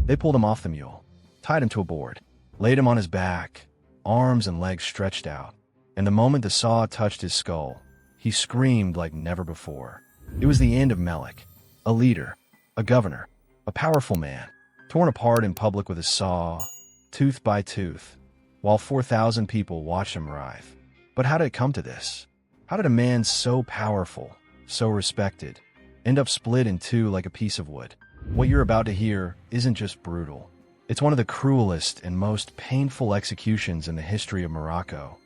They pulled him off the mule, tied him to a board, laid him on his back, arms and legs stretched out, and the moment the saw touched his skull, he screamed like never before. It was the end of Melic, a leader, a governor, a powerful man, torn apart in public with a saw, tooth by tooth, while 4,000 people watched him writhe. But how did it come to this? How did a man so powerful, so respected, end up split in two like a piece of wood? What you're about to hear isn't just brutal. It's one of the cruelest and most painful executions in the history of Morocco.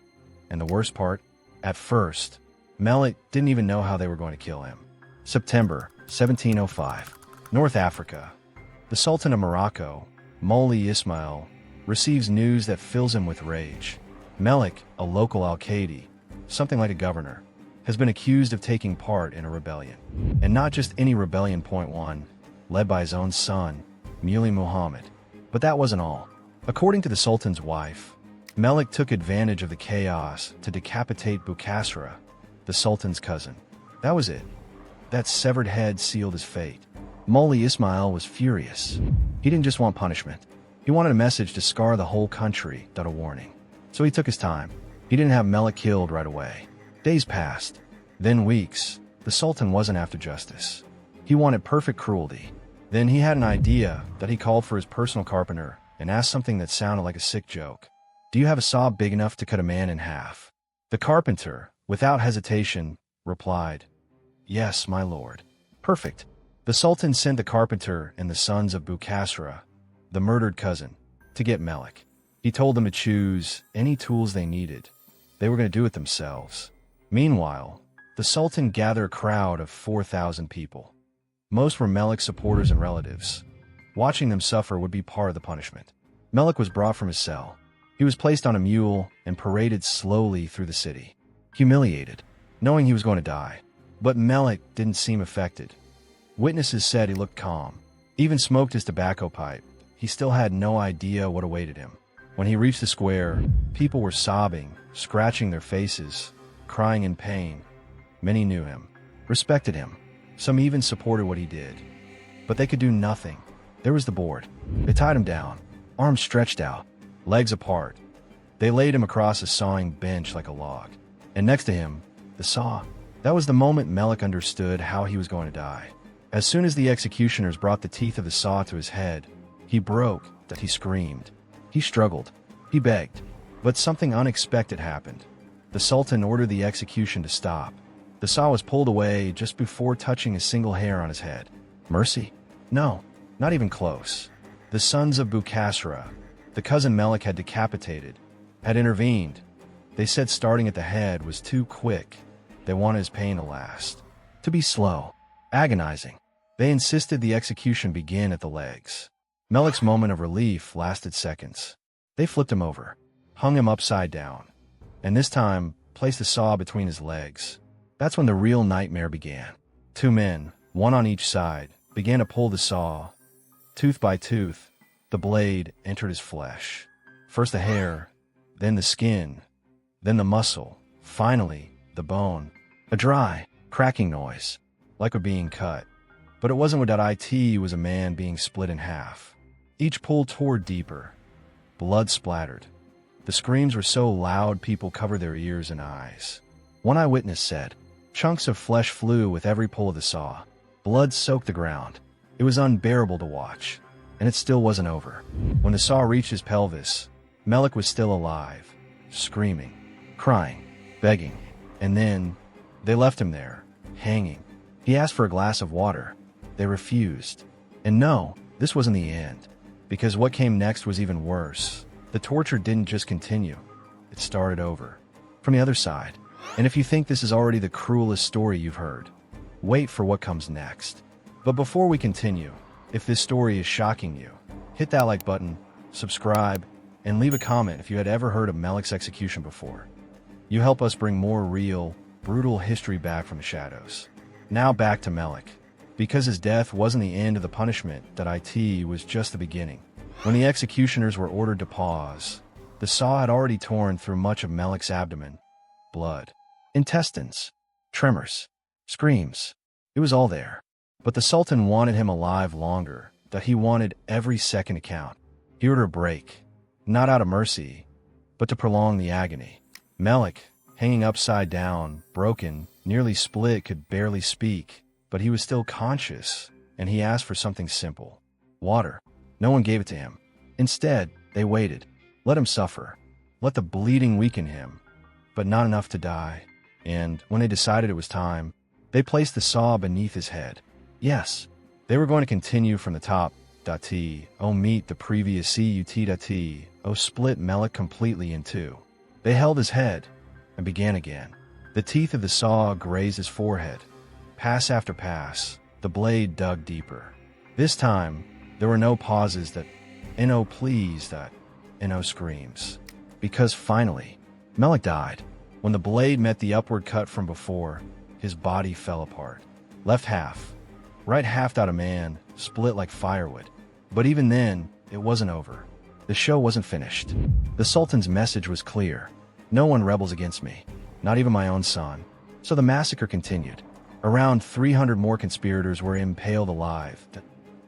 And the worst part, at first, Melic didn't even know how they were going to kill him. September 1705, North Africa. The Sultan of Morocco, Mully Ismael, receives news that fills him with rage. Melic, a local al-Qaeda, something like a governor, has been accused of taking part in a rebellion. And not just any rebellion. Point one, led by his own son, Mully Muhammad. But that wasn't all. According to the Sultan's wife, Melic took advantage of the chaos to decapitate Boukhasra, the Sultan's cousin. That was it. That severed head sealed his fate. Mully Ismael was furious. He didn't just want punishment. He wanted a message to scar the whole country, a warning. So he took his time. He didn't have Melic killed right away. Days passed, then weeks. The Sultan wasn't after justice. He wanted perfect cruelty. Then he had an idea that he called for his personal carpenter and asked something that sounded like a sick joke. "Do you have a saw big enough to cut a man in half?" The carpenter, without hesitation, replied, "Yes, my lord." Perfect. The Sultan sent the carpenter and the sons of Boukhasra, the murdered cousin, to get Melic. He told them to choose any tools they needed. They were going to do it themselves. Meanwhile, the Sultan gathered a crowd of 4,000 people. Most were Melic's supporters and relatives. Watching them suffer would be part of the punishment. Melic was brought from his cell. He was placed on a mule and paraded slowly through the city, humiliated, knowing he was going to die. But Melic didn't seem affected. Witnesses said he looked calm, even smoked his tobacco pipe. He still had no idea what awaited him. When he reached the square, people were sobbing, scratching their faces, crying in pain. Many knew him, respected him. Some even supported what he did. But they could do nothing. There was the board. They tied him down, arms stretched out, legs apart. They laid him across a sawing bench like a log. And next to him, the saw. That was the moment Melic understood how he was going to die. As soon as the executioners brought the teeth of the saw to his head, he broke, that he screamed. He struggled. He begged. But something unexpected happened. The Sultan ordered the execution to stop. The saw was pulled away just before touching a single hair on his head. Mercy? No, not even close. The sons of Boukhasra, the cousin Melic had decapitated, had intervened. They said starting at the head was too quick. They wanted his pain to last, to be slow, agonizing. They insisted the execution begin at the legs. Melic's moment of relief lasted seconds. They flipped him over, hung him upside down, and this time placed the saw between his legs. That's when the real nightmare began. Two men, one on each side, began to pull the saw. Tooth by tooth, the blade entered his flesh. First the hair, then the skin, then the muscle, finally the bone. A dry, cracking noise, like we're being cut. But it wasn't what it was a man being split in half. Each pull tore deeper. Blood splattered. The screams were so loud people covered their ears and eyes. One eyewitness said, "Chunks of flesh flew with every pull of the saw. Blood soaked the ground. It was unbearable to watch. And it still wasn't over. When the saw reached his pelvis, Melic was still alive, screaming, crying, begging. And then, they left him there, hanging. He asked for a glass of water. They refused. And no, this wasn't the end. Because what came next was even worse. The torture didn't just continue. It started over. From the other side. And if you think this is already the cruelest story you've heard, wait for what comes next. But before we continue, if this story is shocking you, hit that like button, subscribe, and leave a comment if you had ever heard of Melic's execution before. You help us bring more real, brutal history back from the shadows. Now back to Melic. Because his death wasn't the end of the punishment, that it was just the beginning. When the executioners were ordered to pause, the saw had already torn through much of Melic's abdomen. Blood, intestines, tremors, screams. It was all there. But the Sultan wanted him alive longer, that he wanted every second to count. He ordered a break, not out of mercy, but to prolong the agony. Melic, hanging upside down, broken, nearly split, could barely speak, but he was still conscious, and he asked for something simple: water. No one gave it to him. Instead, they waited. Let him suffer. Let the bleeding weaken him, but not enough to die. And when they decided it was time, they placed the saw beneath his head. Yes, they were going to continue from the top. Meet the previous cut. Split Melic completely in two. They held his head and began again. The teeth of the saw grazed his forehead. Pass after pass, the blade dug deeper. This time, there were no pauses no screams. Because finally, Melic died. When the blade met the upward cut from before, his body fell apart. Left half, right half a man, split like firewood. But even then, it wasn't over. The show wasn't finished. The Sultan's message was clear. No one rebels against me, not even my own son. So the massacre continued. Around 300 more conspirators were impaled alive.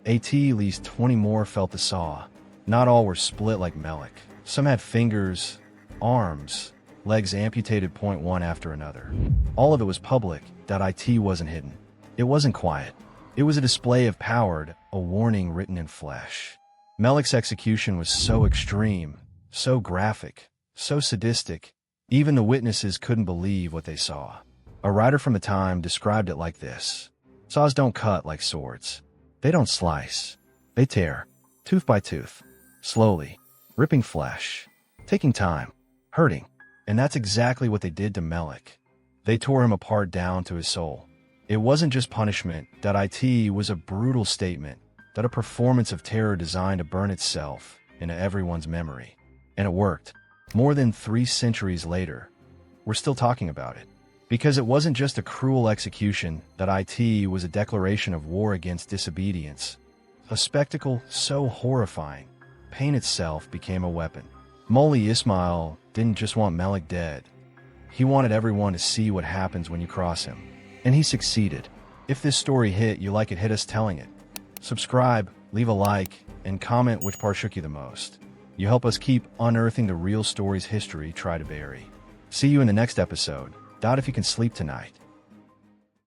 At least 20 more felt the saw. Not all were split like Melic. Some had fingers, arms, legs amputated one after another. All of it was public. It wasn't hidden. It wasn't quiet. It was a display of power, a warning written in flesh. Melic's execution was so extreme, so graphic, so sadistic, even the witnesses couldn't believe what they saw. A writer from the time described it like this: saws don't cut like swords. They don't slice. They tear, tooth by tooth, slowly, ripping flesh, taking time, hurting. And that's exactly what they did to Melic. They tore him apart down to his soul. It wasn't just punishment. It was a brutal statement, a performance of terror designed to burn itself into everyone's memory. And it worked. More than 3 centuries later, we're still talking about it. Because it wasn't just a cruel execution. It was a declaration of war against disobedience. A spectacle so horrifying, pain itself became a weapon. Mully Ismael didn't just want Melic dead. He wanted everyone to see what happens when you cross him. And he succeeded. If this story hit you like it hit us telling it, subscribe, leave a like, and comment which part shook you the most. You help us keep unearthing the real stories history tried to bury. See you in the next episode. If you can sleep tonight.